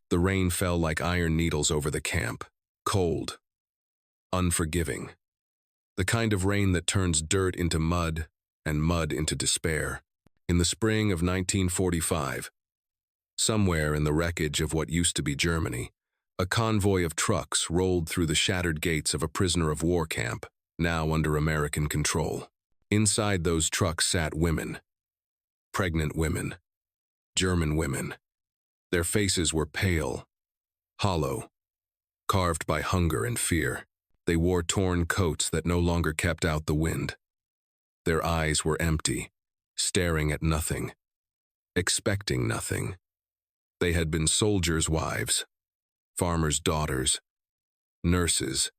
The rain fell like iron needles over the camp, cold, unforgiving. The kind of rain that turns dirt into mud and mud into despair. In the spring of 1945, somewhere in the wreckage of what used to be Germany, a convoy of trucks rolled through the shattered gates of a prisoner of war camp, now under American control. Inside those trucks sat women, pregnant women, German women. Their faces were pale, hollow, carved by hunger and fear. They wore torn coats that no longer kept out the wind. Their eyes were empty, staring at nothing, expecting nothing. They had been soldiers' wives, farmers' daughters, nurses,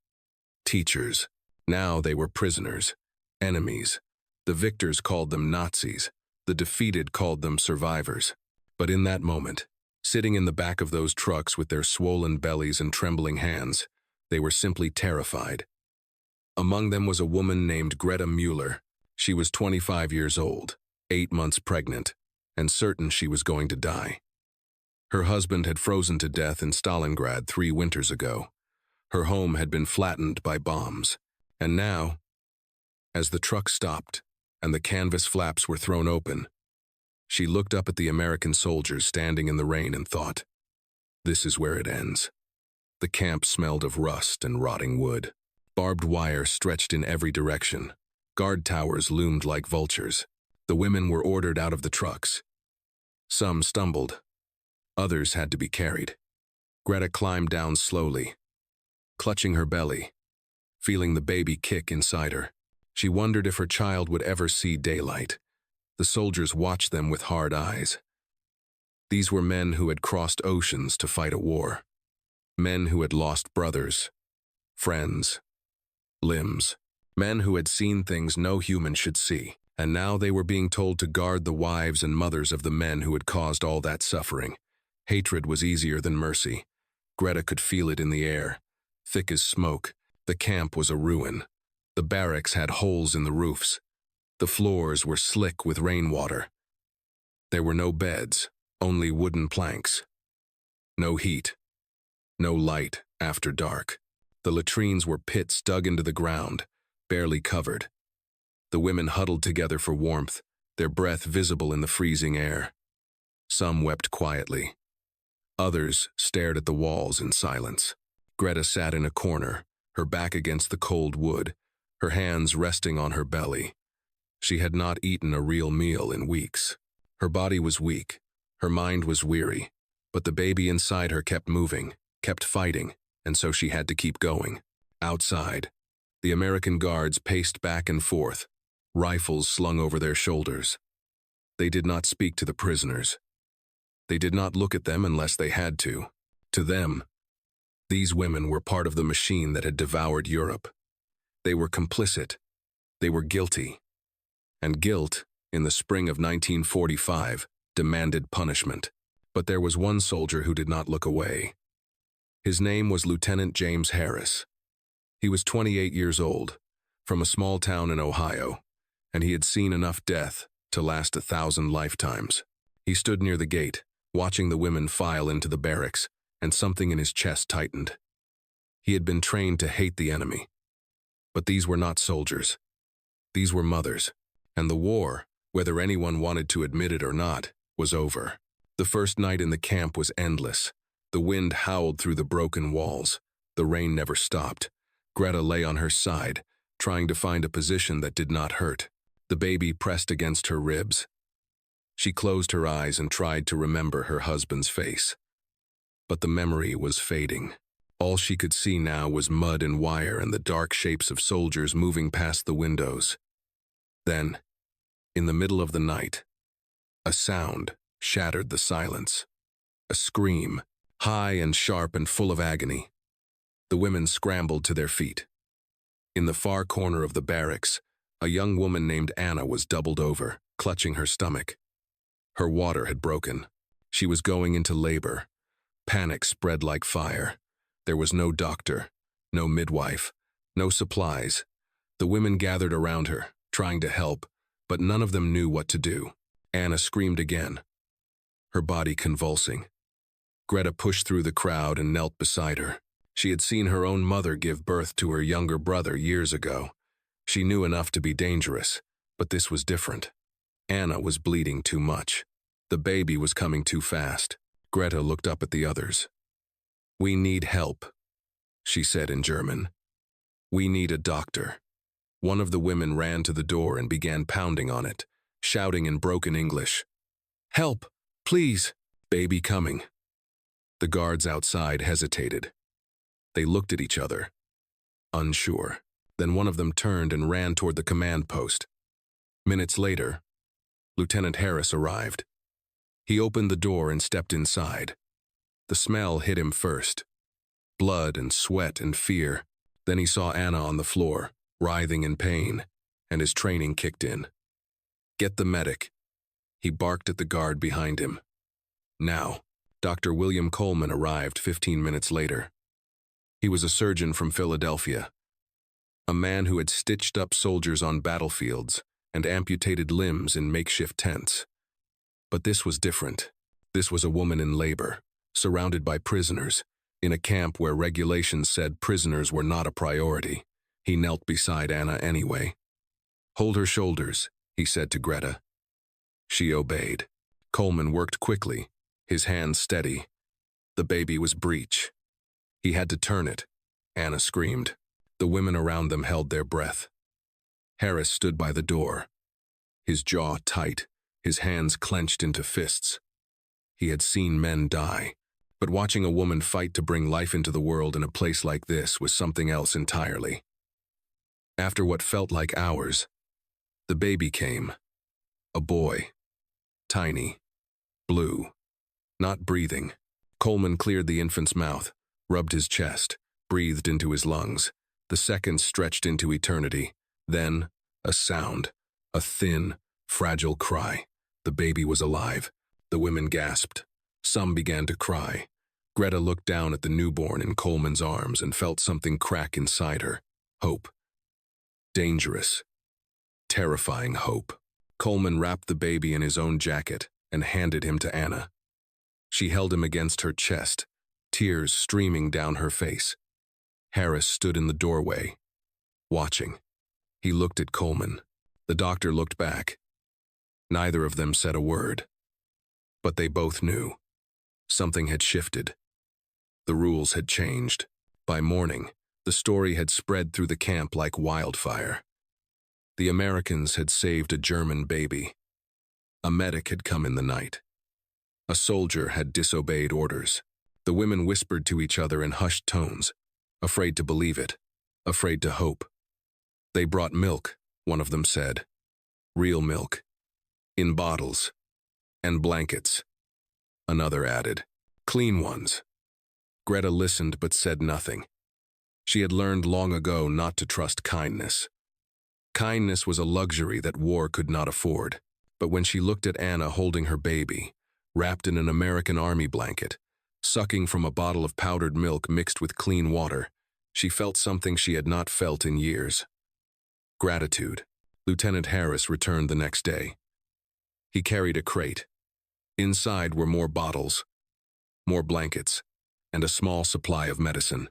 teachers. Now they were prisoners, enemies. The victors called them Nazis. The defeated called them survivors. But in that moment, sitting in the back of those trucks with their swollen bellies and trembling hands, they were simply terrified. Among them was a woman named Greta Müller. She was 25 years old, 8 months pregnant, and certain she was going to die. Her husband had frozen to death in Stalingrad 3 winters ago. Her home had been flattened by bombs. And now, as the truck stopped and the canvas flaps were thrown open, she looked up at the American soldiers standing in the rain and thought, "This is where it ends." The camp smelled of rust and rotting wood. Barbed wire stretched in every direction. Guard towers loomed like vultures. The women were ordered out of the trucks. Some stumbled. Others had to be carried. Greta climbed down slowly, clutching her belly, feeling the baby kick inside her. She wondered if her child would ever see daylight. The soldiers watched them with hard eyes. These were men who had crossed oceans to fight a war. Men who had lost brothers, friends, limbs. Men who had seen things no human should see. And now they were being told to guard the wives and mothers of the men who had caused all that suffering. Hatred was easier than mercy. Greta could feel it in the air, thick as smoke. The camp was a ruin. The barracks had holes in the roofs. The floors were slick with rainwater. There were no beds, only wooden planks. No heat. No light after dark. The latrines were pits dug into the ground, barely covered. The women huddled together for warmth, their breath visible in the freezing air. Some wept quietly. Others stared at the walls in silence. Greta sat in a corner, her back against the cold wood, her hands resting on her belly. She had not eaten a real meal in weeks. Her body was weak, her mind was weary, but the baby inside her kept moving, kept fighting, and so she had to keep going. Outside, the American guards paced back and forth, rifles slung over their shoulders. They did not speak to the prisoners. They did not look at them unless they had to. To them, these women were part of the machine that had devoured Europe. They were complicit. They were guilty. And guilt, in the spring of 1945, demanded punishment. But there was one soldier who did not look away. His name was Lieutenant James Harris. He was 28 years old, from a small town in Ohio, and he had seen enough death to last 1,000 lifetimes. He stood near the gate, watching the women file into the barracks, and something in his chest tightened. He had been trained to hate the enemy. But these were not soldiers. These were mothers. And the war, whether anyone wanted to admit it or not, was over. The first night in the camp was endless. The wind howled through the broken walls. The rain never stopped. Greta lay on her side, trying to find a position that did not hurt. The baby pressed against her ribs. She closed her eyes and tried to remember her husband's face. But the memory was fading. All she could see now was mud and wire and the dark shapes of soldiers moving past the windows. Then, in the middle of the night, a sound shattered the silence. A scream, high and sharp and full of agony. The women scrambled to their feet. In the far corner of the barracks, a young woman named Anna was doubled over, clutching her stomach. Her water had broken. She was going into labor. Panic spread like fire. There was no doctor, no midwife, no supplies. The women gathered around her, trying to help, but none of them knew what to do. Anna screamed again, her body convulsing. Greta pushed through the crowd and knelt beside her. She had seen her own mother give birth to her younger brother years ago. She knew enough to be dangerous, but this was different. Anna was bleeding too much. The baby was coming too fast. Greta looked up at the others. "We need help," she said in German. "We need a doctor." One of the women ran to the door and began pounding on it, shouting in broken English, "Help, please, baby coming." The guards outside hesitated. They looked at each other, unsure. Then one of them turned and ran toward the command post. Minutes later, Lieutenant Harris arrived. He opened the door and stepped inside. The smell hit him first. Blood and sweat and fear. Then he saw Anna on the floor, writhing in pain, and his training kicked in. "Get the medic." He barked at the guard behind him. Now, Dr. William Coleman arrived 15 minutes later. He was a surgeon from Philadelphia, a man who had stitched up soldiers on battlefields and amputated limbs in makeshift tents. But this was different. This was a woman in labor, surrounded by prisoners, in a camp where regulations said prisoners were not a priority. He knelt beside Anna anyway. "Hold her shoulders," he said to Greta. She obeyed. Coleman worked quickly, his hands steady. The baby was breech. He had to turn it. Anna screamed. The women around them held their breath. Harris stood by the door, his jaw tight, his hands clenched into fists. He had seen men die, but watching a woman fight to bring life into the world in a place like this was something else entirely. After what felt like hours, the baby came. A boy. Tiny. Blue. Not breathing. Coleman cleared the infant's mouth, rubbed his chest, breathed into his lungs. The seconds stretched into eternity. Then, a sound. A thin, fragile cry. The baby was alive. The women gasped. Some began to cry. Greta looked down at the newborn in Coleman's arms and felt something crack inside her. Hope. Dangerous. Terrifying hope. Coleman wrapped the baby in his own jacket and handed him to Anna. She held him against her chest, tears streaming down her face. Harris stood in the doorway, watching. He looked at Coleman. The doctor looked back. Neither of them said a word. But they both knew. Something had shifted. The rules had changed. By morning, the story had spread through the camp like wildfire. The Americans had saved a German baby. A medic had come in the night. A soldier had disobeyed orders. The women whispered to each other in hushed tones, afraid to believe it, afraid to hope. "They brought milk," one of them said. "Real milk. In bottles. And blankets." Another added, "Clean ones." Greta listened but said nothing. She had learned long ago not to trust kindness. Kindness was a luxury that war could not afford. But when she looked at Anna holding her baby, wrapped in an American Army blanket, sucking from a bottle of powdered milk mixed with clean water, she felt something she had not felt in years. Gratitude. Lieutenant Harris returned the next day. He carried a crate. Inside were more bottles, more blankets, and a small supply of medicine.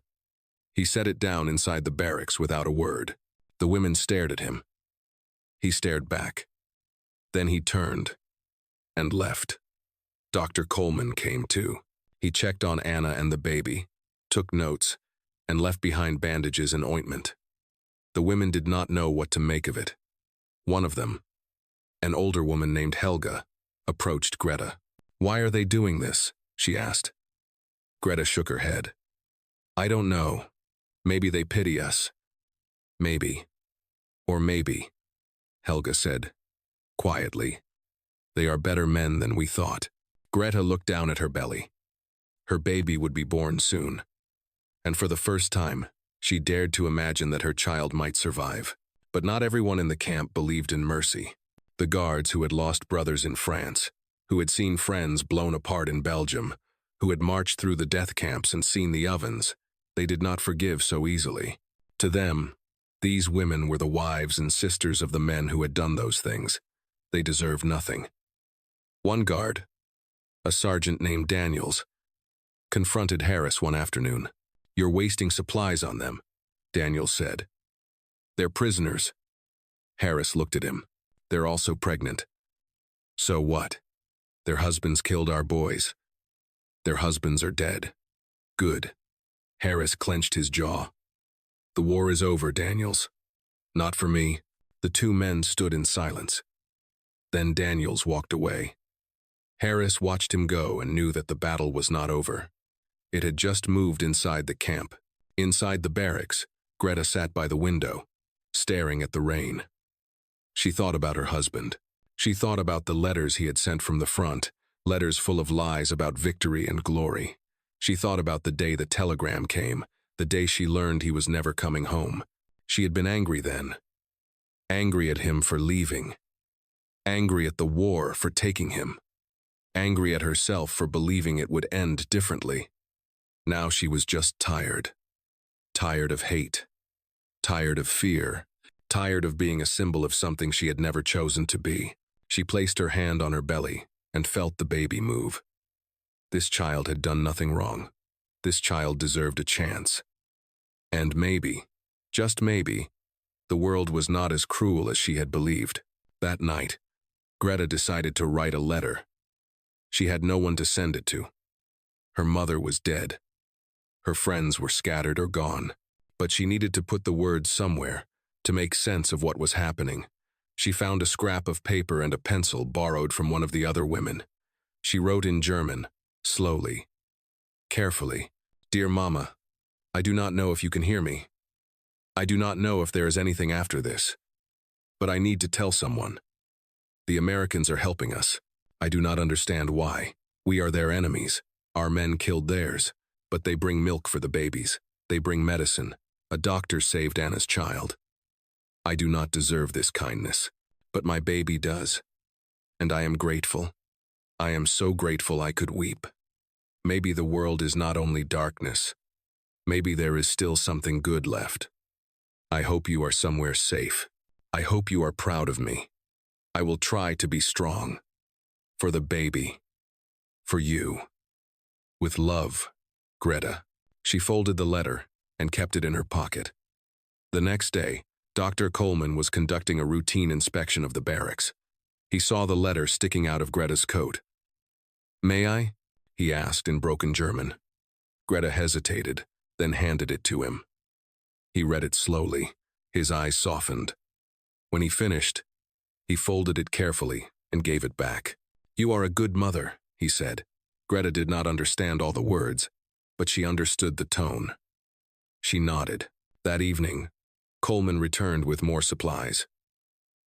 He set it down inside the barracks without a word. The women stared at him. He stared back. Then he turned and left. Dr. Coleman came too. He checked on Anna and the baby, took notes, and left behind bandages and ointment. The women did not know what to make of it. One of them, an older woman named Helga, approached Greta. "Why are they doing this?" she asked. Greta shook her head. "I don't know. Maybe they pity us. Maybe. Or maybe," Helga said, quietly. "They are better men than we thought." Greta looked down at her belly. Her baby would be born soon. And for the first time, she dared to imagine that her child might survive. But not everyone in the camp believed in mercy. The guards who had lost brothers in France, who had seen friends blown apart in Belgium, who had marched through the death camps and seen the ovens, they did not forgive so easily. To them, these women were the wives and sisters of the men who had done those things. They deserved nothing. One guard, a sergeant named Daniels, confronted Harris one afternoon. "You're wasting supplies on them," Daniels said. "They're prisoners." Harris looked at him. "They're also pregnant." "So what? Their husbands killed our boys." "Their husbands are dead." "Good." Harris clenched his jaw. "The war is over, Daniels." "Not for me." The two men stood in silence. Then Daniels walked away. Harris watched him go and knew that the battle was not over. It had just moved inside the camp. Inside the barracks, Greta sat by the window, staring at the rain. She thought about her husband. She thought about the letters he had sent from the front, letters full of lies about victory and glory. She thought about the day the telegram came, the day she learned he was never coming home. She had been angry then. Angry at him for leaving. Angry at the war for taking him. Angry at herself for believing it would end differently. Now she was just tired. Tired of hate. Tired of fear. Tired of being a symbol of something she had never chosen to be. She placed her hand on her belly and felt the baby move. This child had done nothing wrong. This child deserved a chance. And maybe, just maybe, the world was not as cruel as she had believed. That night, Greta decided to write a letter. She had no one to send it to. Her mother was dead. Her friends were scattered or gone, but she needed to put the words somewhere to make sense of what was happening. She found a scrap of paper and a pencil borrowed from one of the other women. She wrote in German, slowly, carefully. "Dear Mama, I do not know if you can hear me. I do not know if there is anything after this. But I need to tell someone. The Americans are helping us. I do not understand why. We are their enemies. Our men killed theirs, but they bring milk for the babies. They bring medicine. A doctor saved Anna's child. I do not deserve this kindness, but my baby does. And I am grateful. I am so grateful I could weep. Maybe the world is not only darkness. Maybe there is still something good left. I hope you are somewhere safe. I hope you are proud of me. I will try to be strong. For the baby. For you. With love, Greta." She folded the letter and kept it in her pocket. The next day, Dr. Coleman was conducting a routine inspection of the barracks. He saw the letter sticking out of Greta's coat. "May I?" he asked in broken German. Greta hesitated, then handed it to him. He read it slowly, his eyes softened. When he finished, he folded it carefully and gave it back. "You are a good mother," he said. Greta did not understand all the words, but she understood the tone. She nodded. That evening, Coleman returned with more supplies.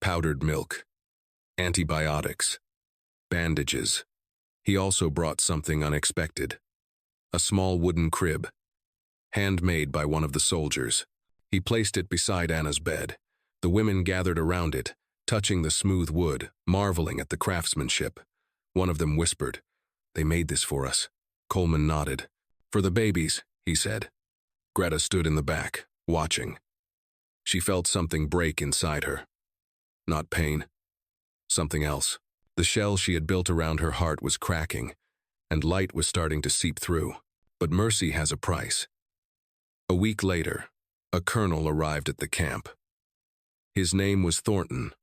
Powdered milk, antibiotics, bandages. He also brought something unexpected. A small wooden crib, handmade by one of the soldiers. He placed it beside Anna's bed. The women gathered around it, touching the smooth wood, marveling at the craftsmanship. One of them whispered, "They made this for us." Coleman nodded. "For the babies," he said. Greta stood in the back, watching. She felt something break inside her. Not pain. Something else. The shell she had built around her heart was cracking, and light was starting to seep through. But mercy has a price. A week later, a colonel arrived at the camp. His name was Thornton.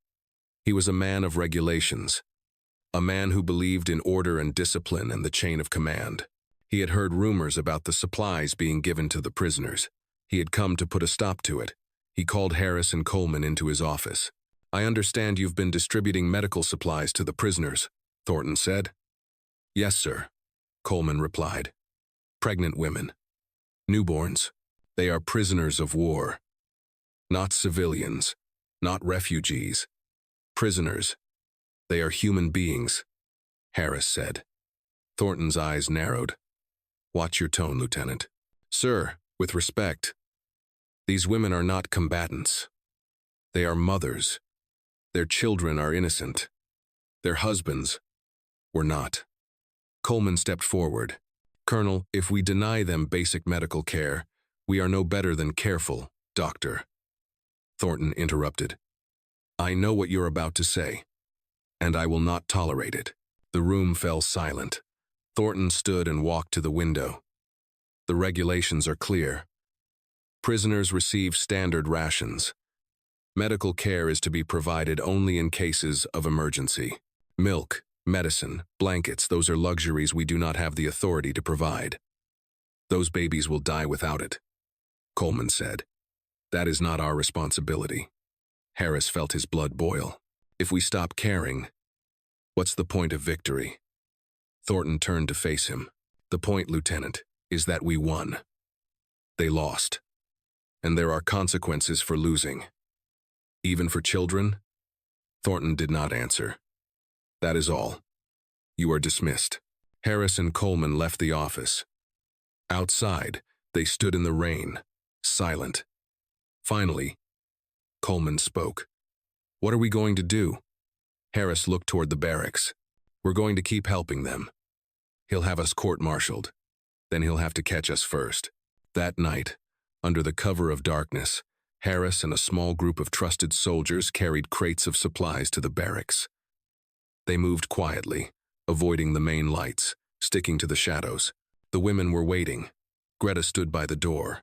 He was a man of regulations, a man who believed in order and discipline and the chain of command. He had heard rumors about the supplies being given to the prisoners. He had come to put a stop to it. He called Harris and Coleman into his office. "I understand you've been distributing medical supplies to the prisoners," Thornton said. "Yes, sir," Coleman replied. "Pregnant women. Newborns. They are prisoners of war. Not civilians. Not refugees. Prisoners. They are human beings," Harris said. Thornton's eyes narrowed. "Watch your tone, Lieutenant." "Sir, with respect, these women are not combatants. They are mothers. Their children are innocent. Their husbands were not." Coleman stepped forward. "Colonel, if we deny them basic medical care, we are no better than careful, doctor." Thornton interrupted. "I know what you're about to say, and I will not tolerate it." The room fell silent. Thornton stood and walked to the window. The regulations are clear. Prisoners receive standard rations. Medical care is to be provided only in cases of emergency. Milk, medicine, blankets, those are luxuries we do not have the authority to provide. Those babies will die without it, Coleman said. That is not our responsibility. Harris felt his blood boil. If we stop caring, what's the point of victory? Thornton turned to face him. The point, Lieutenant, is that we won. They lost. And there are consequences for losing. Even for children? Thornton did not answer. That is all. You are dismissed. Harris and Coleman left the office. Outside, they stood in the rain, silent. Finally, Coleman spoke. What are we going to do? Harris looked toward the barracks. We're going to keep helping them. He'll have us court-martialed. Then he'll have to catch us first. That night, under the cover of darkness, Harris and a small group of trusted soldiers carried crates of supplies to the barracks. They moved quietly, avoiding the main lights, sticking to the shadows. The women were waiting. Greta stood by the door.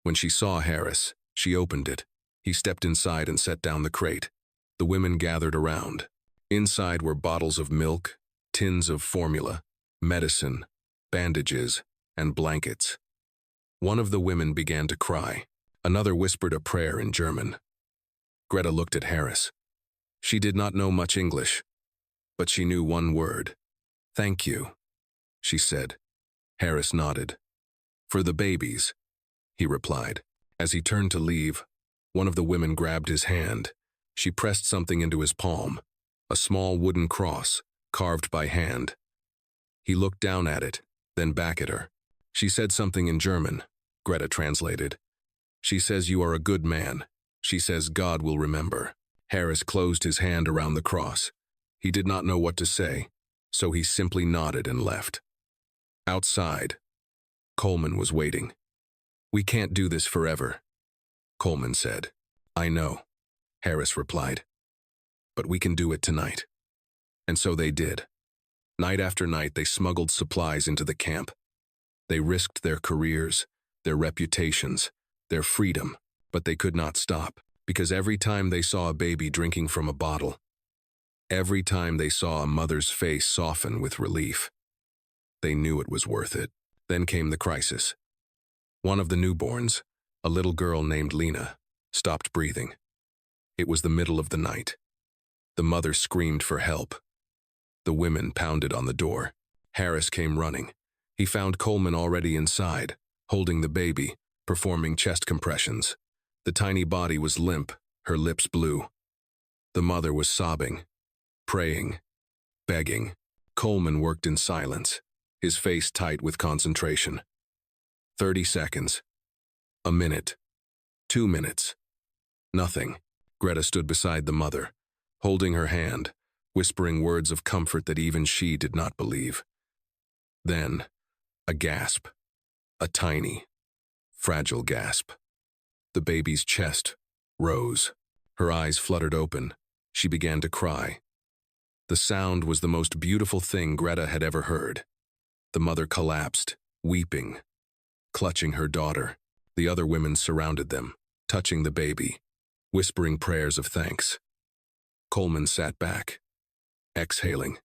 When she saw Harris, she opened it. He stepped inside and set down the crate. The women gathered around. Inside were bottles of milk, tins of formula, medicine, bandages, and blankets. One of the women began to cry. Another whispered a prayer in German. Greta looked at Harris. She did not know much English, but she knew one word. Thank you, she said. Harris nodded. For the babies, he replied. As he turned to leave, one of the women grabbed his hand. She pressed something into his palm, a small wooden cross, carved by hand. He looked down at it, then back at her. She said something in German. Greta translated. She says you are a good man. She says God will remember. Harris closed his hand around the cross. He did not know what to say, so he simply nodded and left. Outside, Coleman was waiting. We can't do this forever, Coleman said. I know, Harris replied. But we can do it tonight. And so they did. Night after night, they smuggled supplies into the camp. They risked their careers, their reputations, their freedom, but they could not stop, because every time they saw a baby drinking from a bottle, every time they saw a mother's face soften with relief, they knew it was worth it. Then came the crisis. One of the newborns, a little girl named Lena, stopped breathing. It was the middle of the night. The mother screamed for help. The women pounded on the door. Harris came running. He found Coleman already inside, holding the baby, performing chest compressions. The tiny body was limp, her lips blue. The mother was sobbing, praying, begging. Coleman worked in silence, his face tight with concentration. 30 seconds. A minute. 2 minutes. Nothing. Greta stood beside the mother, holding her hand, whispering words of comfort that even she did not believe. Then, a gasp. A tiny, fragile gasp. The baby's chest rose. Her eyes fluttered open. She began to cry. The sound was the most beautiful thing Greta had ever heard. The mother collapsed, weeping, clutching her daughter. The other women surrounded them, touching the baby, whispering prayers of thanks. Coleman sat back, exhaling,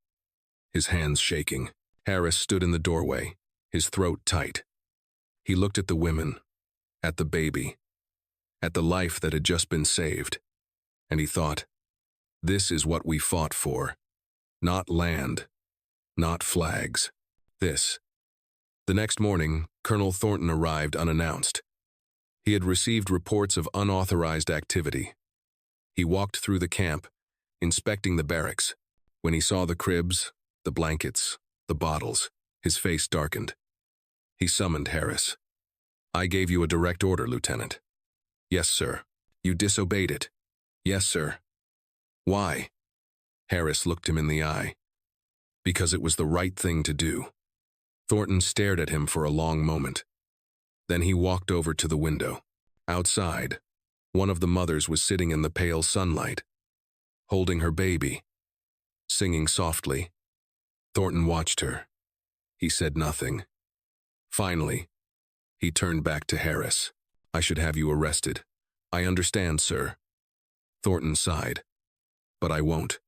his hands shaking. Harris stood in the doorway, his throat tight. He looked at the women, at the baby, at the life that had just been saved, and he thought, this is what we fought for. Not land, not flags. This. The next morning, Colonel Thornton arrived unannounced. He had received reports of unauthorized activity. He walked through the camp, inspecting the barracks. When he saw the cribs, the blankets, the bottles, his face darkened. He summoned Harris. I gave you a direct order, Lieutenant. Yes, sir. You disobeyed it. Yes, sir. Why? Harris looked him in the eye. Because it was the right thing to do. Thornton stared at him for a long moment. Then he walked over to the window. Outside, one of the mothers was sitting in the pale sunlight, holding her baby, singing softly. Thornton watched her. He said nothing. Finally, He turned back to Harris. I should have you arrested. I understand, sir. Thornton sighed. But I won't.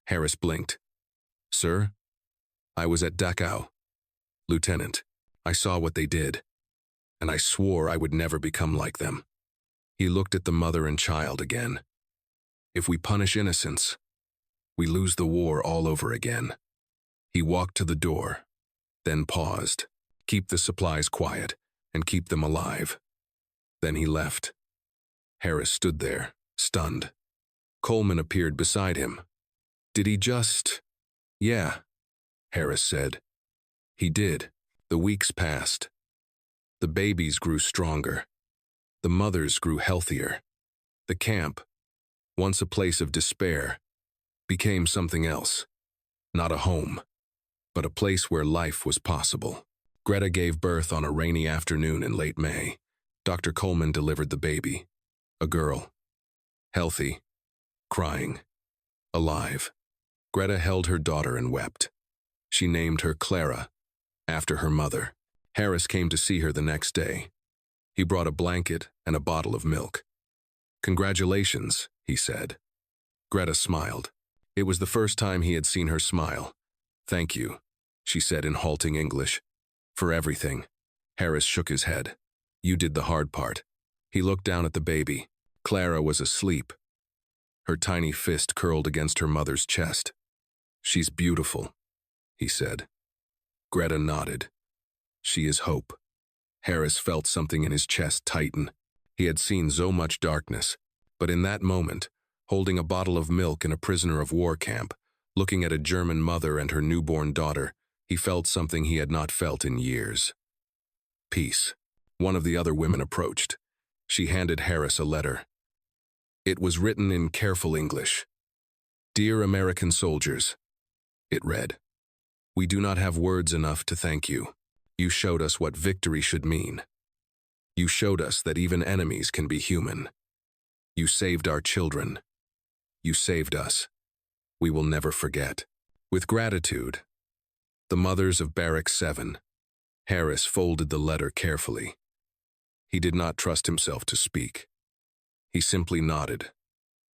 Harris blinked. Sir? I was at Dachau. Lieutenant, I saw what they did, and I swore I would never become like them. He looked at the mother and child again. If we punish innocents, we lose the war all over again. He walked to the door, then paused. Keep the supplies quiet, and keep them alive. Then he left. Harris stood there, stunned. Coleman appeared beside him. Did he just... Yeah, Harris said. He did. The weeks passed. The babies grew stronger. The mothers grew healthier. The camp, once a place of despair, became something else. Not a home, but a place where life was possible. Greta gave birth on a rainy afternoon in late May. Dr. Coleman delivered the baby. A girl. Healthy. Crying. Alive. Greta held her daughter and wept. She named her Clara, after her mother. Harris came to see her the next day. He brought a blanket and a bottle of milk. Congratulations, he said. Greta smiled. It was the first time he had seen her smile. Thank you, she said in halting English. For everything. Harris shook his head. You did the hard part. He looked down at the baby. Clara was asleep. Her tiny fist curled against her mother's chest. She's beautiful, he said. Greta nodded. She is hope. Harris felt something in his chest tighten. He had seen so much darkness, but in that moment, holding a bottle of milk in a prisoner of war camp, looking at a German mother and her newborn daughter, he felt something he had not felt in years. Peace. One of the other women approached. She handed Harris a letter. It was written in careful English. Dear American soldiers, it read, we do not have words enough to thank you. You showed us what victory should mean. You showed us that even enemies can be human. You saved our children. You saved us. We will never forget. With gratitude, the mothers of Barrack 7. Harris folded the letter carefully. He did not trust himself to speak. He simply nodded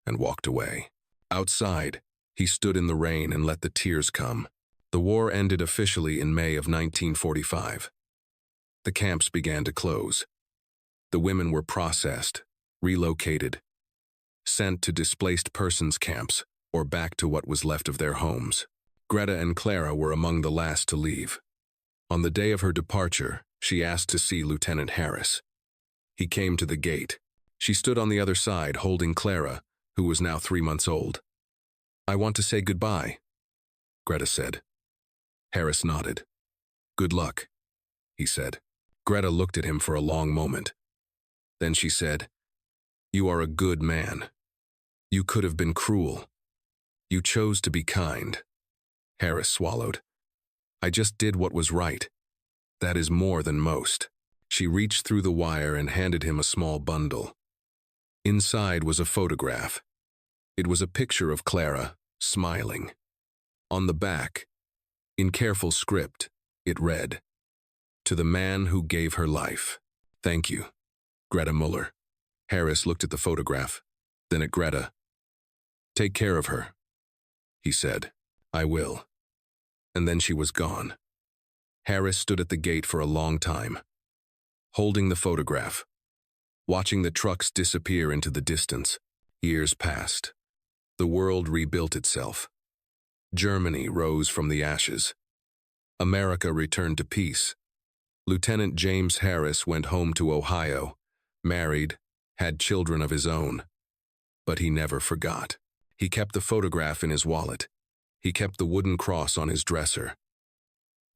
and walked away. Outside, he stood in the rain and let the tears come. The war ended officially in May of 1945. The camps began to close. The women were processed, relocated, sent to displaced persons camps or back to what was left of their homes. Greta and Clara were among the last to leave. On the day of her departure, she asked to see Lieutenant Harris. He came to the gate. She stood on the other side holding Clara, who was now 3 months old. I want to say goodbye, Greta said. Harris nodded. Good luck, he said. Greta looked at him for a long moment. Then she said, You are a good man. You could have been cruel. You chose to be kind. Harris swallowed. I just did what was right. That is more than most. She reached through the wire and handed him a small bundle. Inside was a photograph. It was a picture of Clara, smiling. On the back, in careful script, it read, To the man who gave her life. Thank you, Greta Müller. Harris looked at the photograph, then at Greta. Take care of her, he said. I will. And then she was gone. Harris stood at the gate for a long time, holding the photograph, watching the trucks disappear into the distance. Years passed. The world rebuilt itself. Germany rose from the ashes. America returned to peace. Lieutenant James Harris went home to Ohio, married, had children of his own. But he never forgot. He kept the photograph in his wallet. He kept the wooden cross on his dresser.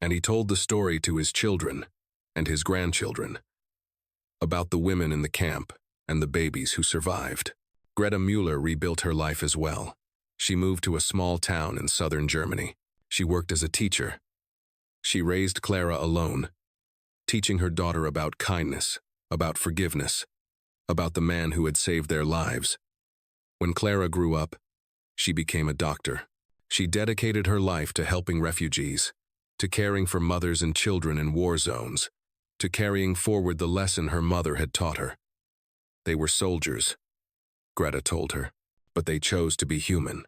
And he told the story to his children and his grandchildren about the women in the camp and the babies who survived. Greta Müller rebuilt her life as well. She moved to a small town in southern Germany. She worked as a teacher. She raised Clara alone, teaching her daughter about kindness, about forgiveness, about the man who had saved their lives. When Clara grew up, she became a doctor. She dedicated her life to helping refugees, to caring for mothers and children in war zones, to carrying forward the lesson her mother had taught her. They were soldiers, Greta told her, but they chose to be human.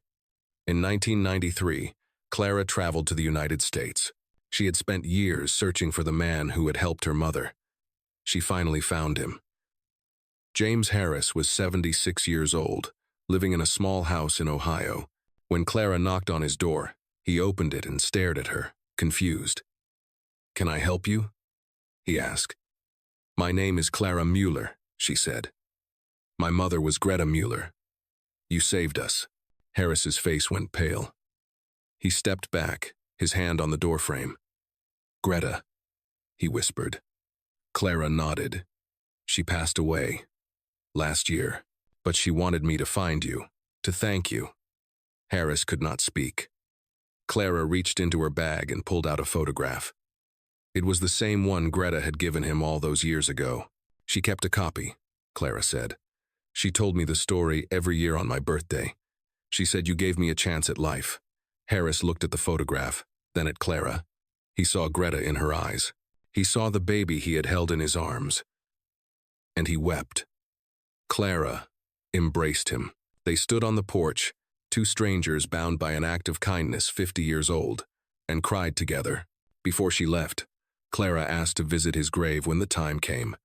In 1993, Clara traveled to the United States. She had spent years searching for the man who had helped her mother. She finally found him. James Harris was 76 years old, living in a small house in Ohio. When Clara knocked on his door, he opened it and stared at her, confused. "Can I help you?" he asked. "My name is Clara Müller," she said. "My mother was Greta Müller. You saved us." Harris's face went pale. He stepped back, his hand on the doorframe. "Greta," he whispered. Clara nodded. "She passed away last year, but she wanted me to find you, to thank you." Harris could not speak. Clara reached into her bag and pulled out a photograph. It was the same one Greta had given him all those years ago. "She kept a copy," Clara said. "She told me the story every year on my birthday. She said you gave me a chance at life." Harris looked at the photograph, then at Clara. He saw Greta in her eyes. He saw the baby he had held in his arms. And he wept. Clara embraced him. They stood on the porch, two strangers bound by an act of kindness 50 years old, and cried together. Before she left, Clara asked to visit his grave when the time came.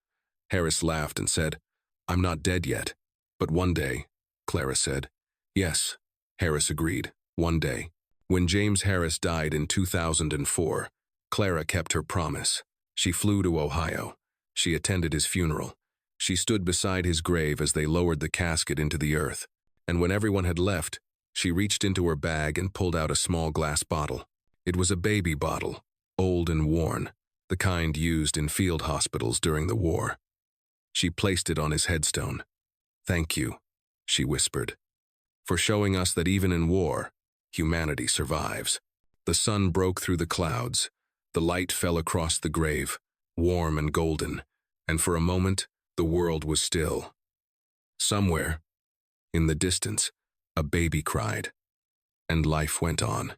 Harris laughed and said, "I'm not dead yet, but one day," Clara said. "Yes," Harris agreed, "one day." When James Harris died in 2004, Clara kept her promise. She flew to Ohio. She attended his funeral. She stood beside his grave as they lowered the casket into the earth. And when everyone had left, she reached into her bag and pulled out a small glass bottle. It was a baby bottle, old and worn, the kind used in field hospitals during the war. She placed it on his headstone. "Thank you," she whispered, "for showing us that even in war, humanity survives." The sun broke through the clouds. The light fell across the grave, warm and golden, and for a moment, the world was still. Somewhere, in the distance, a baby cried, and life went on.